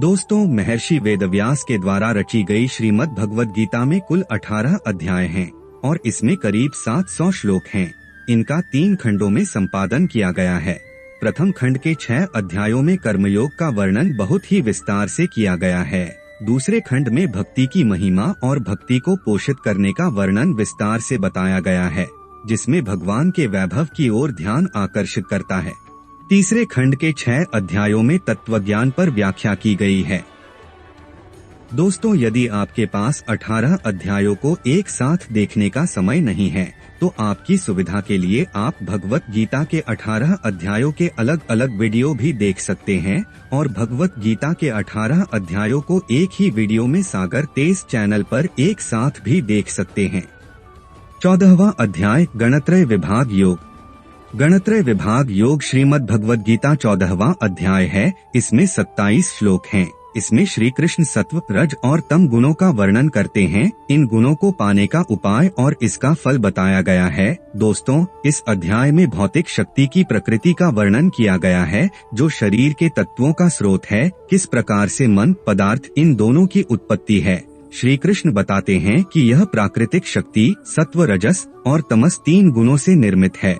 दोस्तों, महर्षि वेदव्यास के द्वारा रची गई श्रीमद् भगवद गीता में कुल 18 अध्याय हैं और इसमें करीब 700 श्लोक हैं। इनका 3 खंडों में संपादन किया गया है। प्रथम खंड के 6 अध्यायों में कर्मयोग का वर्णन बहुत ही विस्तार से किया गया है। दूसरे खंड में भक्ति की महिमा और भक्ति को पोषित करने का वर्णन विस्तार से बताया गया है, जिसमें भगवान के वैभव की ओर ध्यान आकर्षित करता है। तीसरे खंड के 6 अध्यायों में तत्वज्ञान पर व्याख्या की गई है। दोस्तों, यदि आपके पास 18 अध्यायों को एक साथ देखने का समय नहीं है, तो आपकी सुविधा के लिए आप भगवत गीता के 18 अध्यायों के अलग अलग वीडियो भी देख सकते हैं और भगवत गीता के 18 अध्यायों को एक ही वीडियो में सागर तेज चैनल पर एक साथ भी देख सकते हैं। 14वां अध्याय गणत्रय विभाग योग। गणत्रय विभाग योग श्रीमद् भगवद गीता 14वां अध्याय है। इसमें 27 श्लोक हैं। इसमें श्री कृष्ण सत्व, रज और तम गुणों का वर्णन करते हैं। इन गुणों को पाने का उपाय और इसका फल बताया गया है। दोस्तों, इस अध्याय में भौतिक शक्ति की प्रकृति का वर्णन किया गया है, जो शरीर के तत्वों का स्रोत है। किस प्रकार से मन, पदार्थ इन दोनों की उत्पत्ति है। श्री कृष्ण बताते हैं कि यह प्राकृतिक शक्ति सत्व, रजस और तमस 3 गुणों से निर्मित है।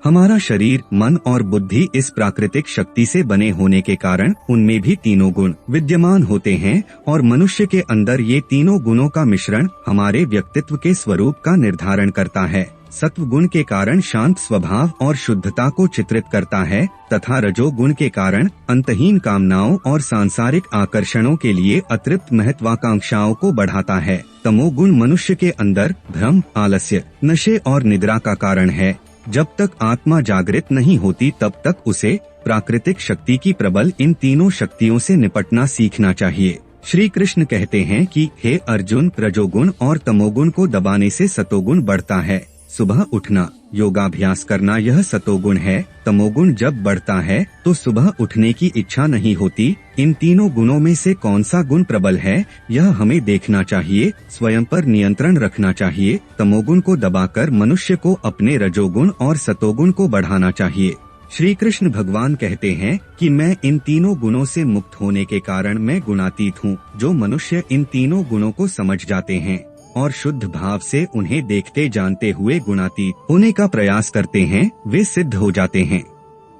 हमारा शरीर, मन और बुद्धि इस प्राकृतिक शक्ति से बने होने के कारण उनमें भी तीनों गुण विद्यमान होते हैं और मनुष्य के अंदर ये तीनों गुणों का मिश्रण हमारे व्यक्तित्व के स्वरूप का निर्धारण करता है। सत्व गुण के कारण शांत स्वभाव और शुद्धता को चित्रित करता है तथा रजोगुण के कारण अंतहीन कामनाओं और सांसारिक आकर्षणों के लिए अतिरिक्त महत्वाकांक्षाओं को बढ़ाता है। तमोगुण मनुष्य के अंदर भ्रम, आलस्य, नशे और निद्रा का कारण है। जब तक आत्मा जागृत नहीं होती तब तक उसे प्राकृतिक शक्ति की प्रबल इन तीनों शक्तियों से निपटना सीखना चाहिए। श्री कृष्ण कहते हैं कि हे अर्जुन, रजोगुण और तमोगुण को दबाने से सतोगुण बढ़ता है। सुबह उठना, योगाभ्यास करना यह सतोगुण है। तमोगुण जब बढ़ता है तो सुबह उठने की इच्छा नहीं होती। इन तीनों गुणों में से कौन सा गुण प्रबल है, यह हमें देखना चाहिए। स्वयं पर नियंत्रण रखना चाहिए। तमोगुण को दबाकर मनुष्य को अपने रजोगुण और सतोगुण को बढ़ाना चाहिए। श्री कृष्ण भगवान कहते हैं कि मैं इन तीनों गुणों से मुक्त होने के कारण मैं गुणातीत हूँ। जो मनुष्य इन तीनों गुणों को समझ जाते हैं और शुद्ध भाव से उन्हें देखते जानते हुए गुणातीत होने का प्रयास करते हैं, वे सिद्ध हो जाते हैं।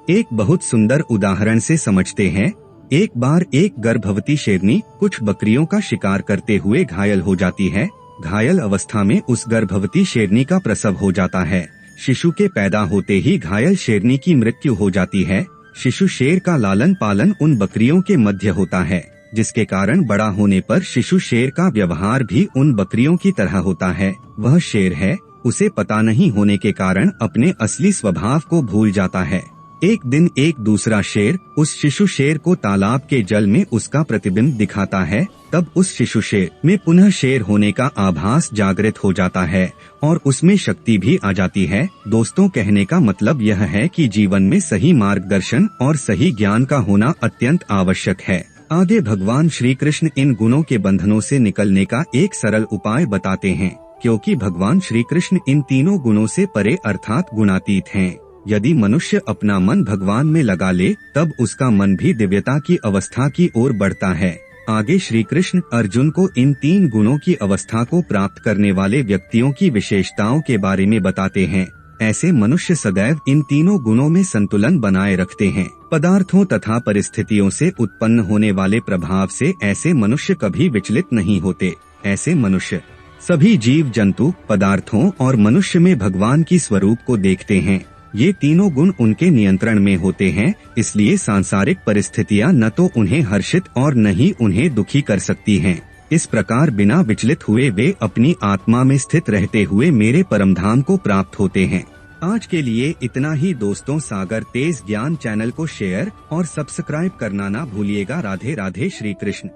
एक बहुत सुंदर उदाहरण से समझते हैं। एक बार एक गर्भवती शेरनी कुछ बकरियों का शिकार करते हुए घायल हो जाती है। घायल अवस्था में उस गर्भवती शेरनी का प्रसव हो जाता है। शिशु के पैदा होते ही घायल शेरनी की मृत्यु हो जाती है। शिशु शेर का लालन पालन उन बकरियों के मध्य होता है, जिसके कारण बड़ा होने पर शिशु शेर का व्यवहार भी उन बकरियों की तरह होता है। वह शेर है, उसे पता नहीं होने के कारण अपने असली स्वभाव को भूल जाता है। एक दिन एक दूसरा शेर उस शिशु शेर को तालाब के जल में उसका प्रतिबिंब दिखाता है। तब उस शिशु शेर में पुनः शेर होने का आभास जागृत हो जाता है और उसमें शक्ति भी आ जाती है। दोस्तों, कहने का मतलब यह है कि जीवन में सही मार्गदर्शन और सही ज्ञान का होना अत्यंत आवश्यक है। आगे भगवान श्री कृष्ण इन गुणों के बंधनों से निकलने का एक सरल उपाय बताते हैं, क्योंकि भगवान श्री कृष्ण इन तीनों गुणों से परे अर्थात गुणातीत हैं। यदि मनुष्य अपना मन भगवान में लगा ले, तब उसका मन भी दिव्यता की अवस्था की ओर बढ़ता है। आगे श्री कृष्ण अर्जुन को इन 3 गुणों की अवस्था को प्राप्त करने वाले व्यक्तियों की विशेषताओं के बारे में बताते हैं। ऐसे मनुष्य सदैव इन तीनों गुणों में संतुलन बनाए रखते हैं। पदार्थों तथा परिस्थितियों से उत्पन्न होने वाले प्रभाव से ऐसे मनुष्य कभी विचलित नहीं होते। ऐसे मनुष्य सभी जीव जंतु, पदार्थों और मनुष्य में भगवान की स्वरूप को देखते हैं। ये तीनों गुण उनके नियंत्रण में होते हैं, इसलिए सांसारिक परिस्थितियां न तो उन्हें हर्षित और न ही उन्हें दुखी कर सकती हैं। इस प्रकार बिना विचलित हुए वे अपनी आत्मा में स्थित रहते हुए मेरे परमधाम को प्राप्त होते हैं। आज के लिए इतना ही दोस्तों। सागर तेज ज्ञान चैनल को शेयर और सब्सक्राइब करना ना भूलिएगा। राधे राधे। श्री कृष्ण।